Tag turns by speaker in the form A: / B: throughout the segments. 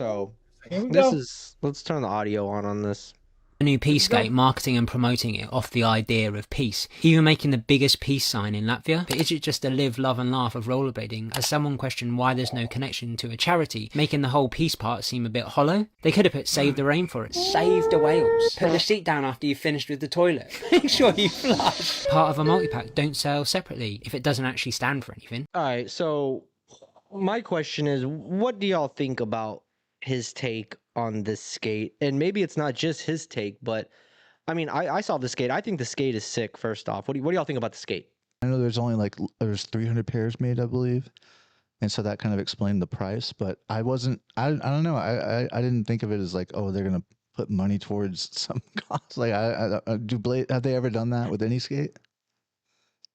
A: So
B: Here we
A: this
B: go.
A: is let's turn the audio on this.
C: A new
B: Here we
C: peace
B: go.
C: skate, marketing and promoting it off the idea of peace, even making the biggest peace sign in Latvia. But is it just a live, love and laugh of rollerblading? As someone questioned why there's no connection to a charity, making the whole peace part seem a bit hollow? They could have put save the rainforest, save the whales, put the sheet down after you've finished with the toilet, make sure you flush. Part of a multi-pack, don't sell separately if it doesn't actually stand for anything.
A: All right, so my question is, what do y'all think about his take on this skate? And maybe it's not just his take, but I mean, I saw the skate. I think the skate is sick. First off, what do y'all think about the skate?
D: I know there's only like there's 300 pairs made, I believe, and so that kind of explained the price. But I wasn't. I don't know. I didn't think of it as like, oh, they're gonna put money towards some cost. Like, do Blade, have they ever done that with any skate?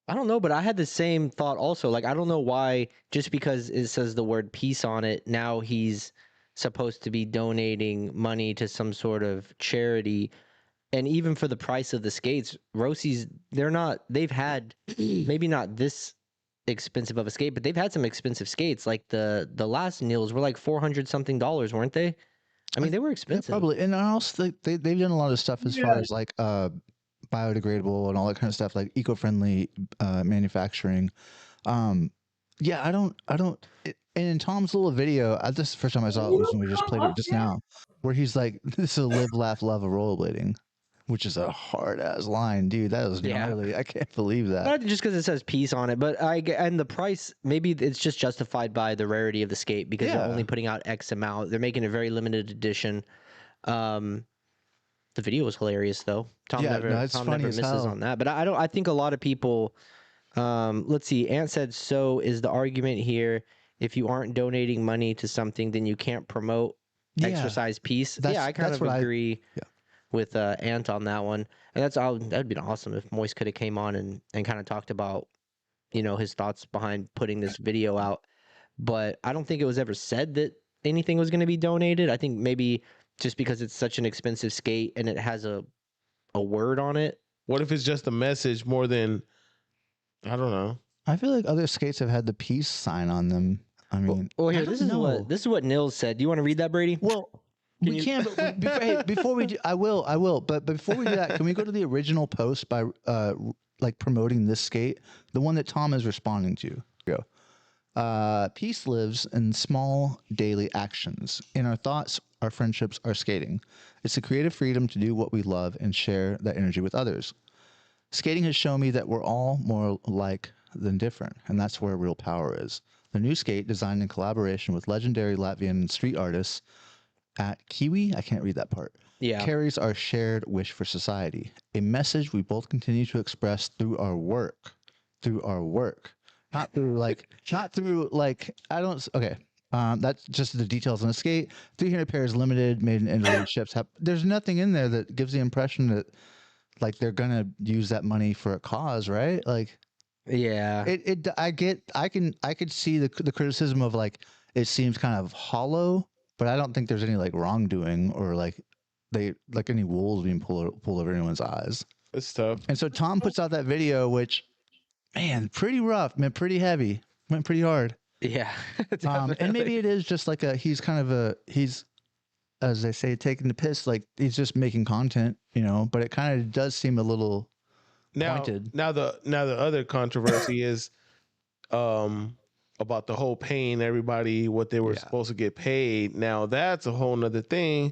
A: I don't know, but I had the same thought also. Like, I don't know why just because it says the word peace on it, now he's supposed to be donating money to some sort of charity. And even for the price of the skates, Roces, they've had maybe not this expensive of a skate, but they've had some expensive skates. Like the last Nils were like $400 something, weren't they? I mean, they were
D: Yeah,
A: expensive.
D: probably. And I also think they've done a lot of stuff as far
B: Yeah.
D: as like biodegradable and all that kind of stuff, like eco-friendly manufacturing. Yeah, and in Tom's little video, this is the first time I saw it was when we just played it just now, where he's like, "This is a live, laugh, love of rollerblading," which is a hard ass line, dude. That was
A: Yeah.
D: gnarly. I can't believe that.
A: Not just because it says peace on it, but and the price, maybe it's just justified by the rarity of the skate because they're
D: Yeah.
A: only putting out X amount. They're making a very limited edition. The video was hilarious though. Tom
D: Yeah,
A: never
D: no, it's
A: Tom
D: funny
A: never
D: as
A: misses
D: hell.
A: on that. But I don't. I think a lot of people. Let's see. Ant said, "So is the argument here? If you aren't donating money to something, then you can't promote
D: Yeah,
A: exercise peace." Yeah, I kind
D: that's
A: of
D: what
A: agree
D: yeah.
A: with Ant on that one. And that'd been awesome if Moyse could have came on and kind of talked about his thoughts behind putting this video out. But I don't think it was ever said that anything was going to be donated. I think maybe just because it's such an expensive skate and it has a word on it.
E: What if it's just a message more than, I don't know.
D: I feel like other skates have had the peace sign on them. I mean,
A: Well,
D: I
A: here,
D: don't
A: this is
D: know.
A: what Nils said. Do you want to read that, Brady?
D: Well,
A: Can
D: we
A: you-
D: can, but hey, before we do, I will. But before we do that, can we go to the original post by like promoting this skate, the one that Tom is responding to? Go. Peace lives in small daily actions. In our thoughts, our friendships, our skating. It's the creative freedom to do what we love and share that energy with others. Skating has shown me that we're all more alike than different, and that's where real power is. The new skate, designed in collaboration with legendary Latvian street artists at Kiwi, I can't read that part,
A: Yeah.
D: carries our shared wish for society, a message we both continue to express through our work. Not through I don't, okay. That's just the details on the skate. 300 pairs limited, made in Italy, ships. There's nothing in there that gives the impression that like they're gonna use that money for a cause, right? Like,
A: Yeah.
D: I could see the criticism of like it seems kind of hollow, but I don't think there's any like wrongdoing or like any wolves being pulled over anyone's eyes.
E: It's tough.
D: And so Tom puts out that video, which, man, pretty rough, man, pretty heavy, went pretty hard.
A: Yeah.
D: And maybe it is just like he's as they say, taking the piss, like he's just making content, but it kind of does seem a little pointed.
E: Now the other controversy is about the whole paying everybody what they were supposed to get paid. Now that's a whole nother thing.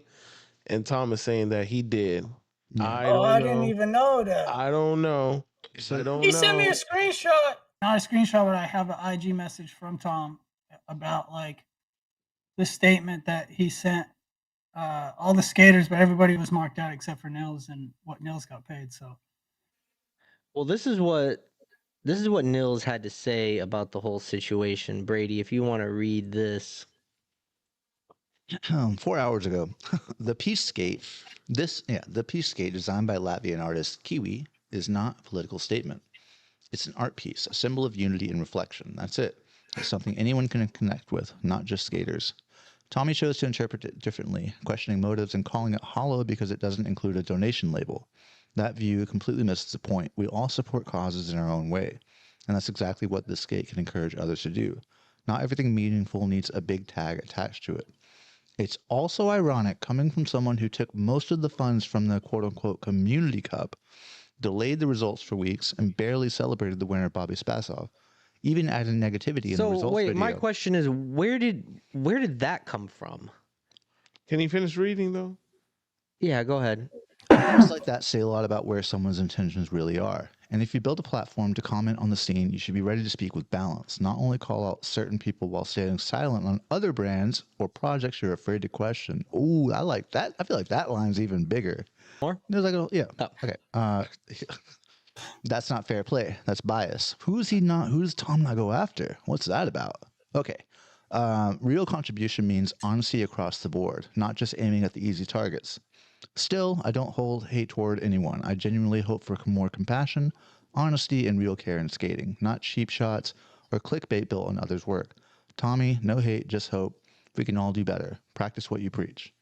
E: And Tom is saying that he did.
D: Yeah.
B: I didn't even know that.
E: I don't know.
B: He sent me a screenshot. Not a screenshot, but I have an IG message from Tom about like the statement that he sent all the skaters, but everybody was marked out except for Nils and what Nils got paid. So,
A: Well, this is what Nils had to say about the whole situation. Brady, if you want to read this.
D: 4 hours ago, the peace skate. The peace skate designed by Latvian artist Kiwi is not a political statement. It's an art piece, a symbol of unity and reflection. That's it. It's something anyone can connect with, not just skaters. Tommy chose to interpret it differently, questioning motives and calling it hollow because it doesn't include a donation label. That view completely misses the point. We all support causes in our own way, and that's exactly what this skate can encourage others to do. Not everything meaningful needs a big tag attached to it. It's also ironic coming from someone who took most of the funds from the quote-unquote Community Cup, delayed the results for weeks, and barely celebrated the winner, Bobby Spasov, even added negativity in the
A: So
D: results
A: wait,
D: video.
A: my question is, where did that come from?
E: Can you finish reading though?
A: Yeah, go ahead.
D: Comments like that say a lot about where someone's intentions really are. And if you build a platform to comment on the scene, you should be ready to speak with balance, not only call out certain people while staying silent on other brands or projects you're afraid to question. Ooh, I like that. I feel like that line's even bigger.
A: More?
D: There's like yeah.
A: Oh.
D: Okay. That's not fair play. That's bias. Who does Tom not go after? What's that about? Okay. Real contribution means honesty across the board, not just aiming at the easy targets. Still, I don't hold hate toward anyone. I genuinely hope for more compassion, honesty, and real care in skating, not cheap shots or clickbait built on others' work. Tommy, no hate, just hope. We can all do better. Practice what you preach.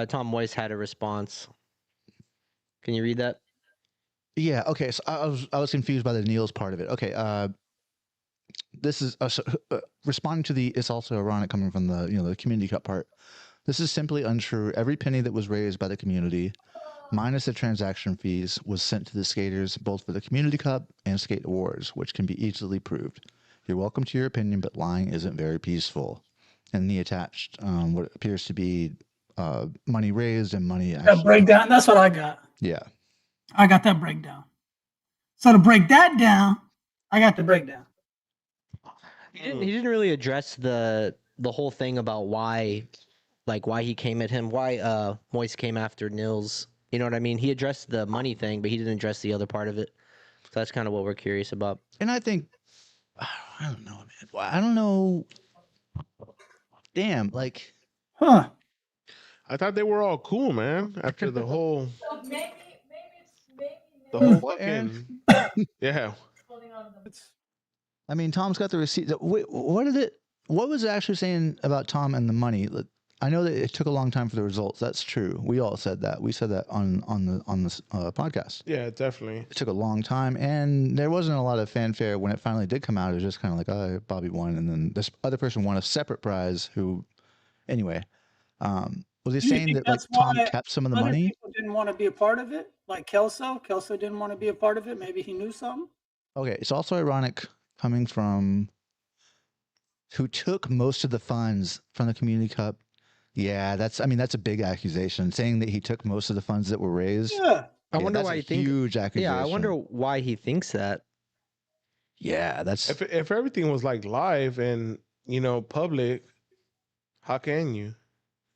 A: Tom Moyse had a response. Can you read that?
D: Yeah. Okay. So I was confused by the Nils part of it. Okay. This is responding to the. It's also ironic coming from the the Community Cup part. This is simply untrue. Every penny that was raised by the community, minus the transaction fees, was sent to the skaters both for the Community Cup and Skate Awards, which can be easily proved. You're welcome to your opinion, but lying isn't very peaceful. And the attached, what appears to be money raised and money
B: That
D: actually.
B: breakdown. That's what I got.
D: Yeah.
B: I got that breakdown. So to break that down, I got the breakdown.
A: He didn't really address the whole thing about why he came at him, why Moyse came after Nils. You know what I mean? He addressed the money thing, but he didn't address the other part of it. So that's kind of what we're curious about.
D: And I think, I don't know, man. I don't know. Damn, like.
B: Huh.
E: I thought they were all cool, man. After the whole,
F: Maybe
E: the whole
D: What, Aaron?
E: fucking, yeah.
D: I mean, Tom's got the receipt. Wait, what was it actually saying about Tom and the money? I know that it took a long time for the results. That's true. We all said that. We said that on this podcast.
E: Yeah, definitely.
D: It took a long time, and there wasn't a lot of fanfare when it finally did come out. It was just kind of like, oh, Bobby won, and then this other person won a separate prize. Who, anyway, was he
B: Do you
D: saying
B: think
D: that like
B: that's
D: Tom
B: why
D: kept some of the
B: other
D: money?
B: people didn't want to be a part of it? Like Kelso didn't want to be a part of it. Maybe he knew something.
D: Okay, it's also ironic coming from who took most of the funds from the Community Cup. Yeah, that's a big accusation. Saying that he took most of the funds that were raised.
B: Yeah.
A: I wonder why he thinks.
D: Huge accusation.
A: Yeah, I wonder why he thinks that.
D: Yeah, that's.
E: If everything was like live and public, how can you?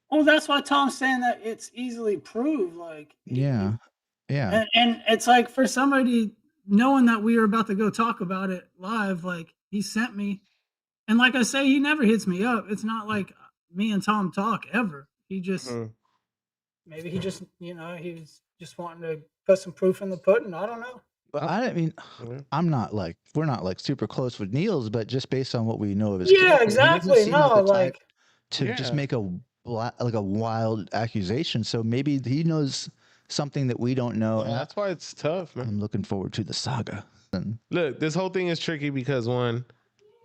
B: Well, that's why Tom's saying that it's easily proved. Like,
D: Yeah.
B: and it's like for somebody knowing that we were about to go talk about it live, like he sent me, and like I say, he never hits me up. It's not like me and Tom talk ever. He just maybe he just he was just wanting to put some proof in the pudding. I don't know.
D: But I mean, we're not like super close with Nils, but just based on what we know of his
B: Yeah,
D: character,
B: exactly.
D: he doesn't seem
B: No,
D: like the type
B: like
D: to just make a wild accusation. So maybe he knows something that we don't know.
E: Yeah, that's why it's tough, man.
D: I'm looking forward to the saga.
E: Look, this whole thing is tricky because one,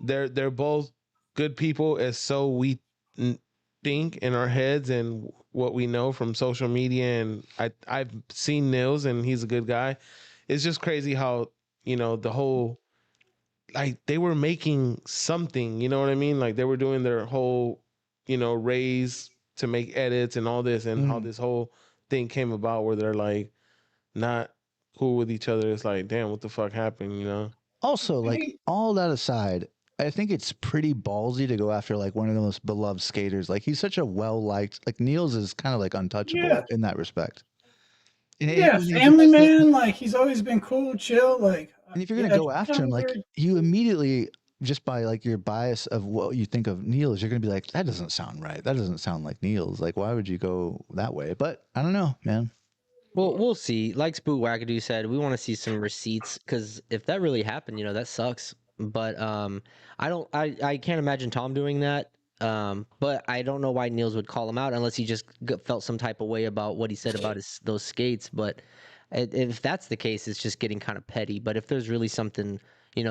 E: they're both good people, as so we think in our heads and what we know from social media. And I've seen Nils, and he's a good guy. It's just crazy how the whole, like, they were making something. You know what I mean? Like, they were doing their whole raise to make edits and all this, and how this whole thing came about where they're like not cool with each other. It's like, damn, what the fuck happened?
D: Also, like, all that aside, I think it's pretty ballsy to go after like one of the most beloved skaters. Like, he's such a well-liked, like, Nils is kind of like untouchable in that respect. And
B: family man. Like, he's always been cool, chill. Like,
D: and if you're gonna go after him, like, you immediately, just by like your bias of what you think of Nils, you're gonna be like, that doesn't sound right. That doesn't sound like Nils. Like, why would you go that way? But I don't know, man.
A: Well, we'll see. Like Spook Wackadoo said, we want to see some receipts, because if that really happened, that sucks. But I can't imagine Tom doing that. But I don't know why Nils would call him out unless he just felt some type of way about what he said about those skates. But if that's the case, it's just getting kind of petty. But if there's really something,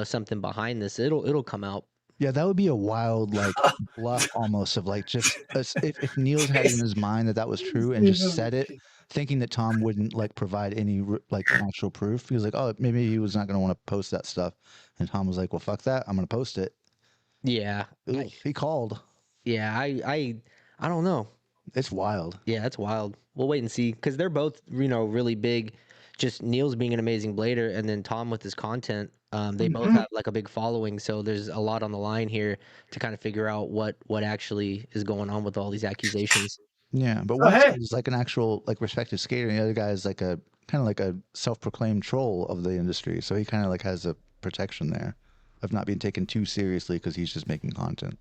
A: something behind this, it'll come out.
D: Yeah, that would be a wild like bluff almost of like just if Niels had it in his mind that was true and just said it, thinking that Tom wouldn't like provide any like actual proof. He was like, oh, maybe he was not going to want to post that stuff, and Tom was like, well, fuck that, I'm going to post it.
A: Yeah.
D: Ooh, he called.
A: Yeah, I don't know.
D: It's wild.
A: Yeah, that's wild. We'll wait and see because they're both, really big. Just Neil's being an amazing blader, and then Tom with his content. They both have like a big following, so there's a lot on the line here to kind of figure out what actually is going on with all these accusations.
D: Yeah, but
B: So,
D: one
B: hey.
D: side is like an actual like respected skater, and the other guy is like a kind of like a self-proclaimed troll of the industry. So he kind of like has a protection there of not being taken too seriously because he's just making content.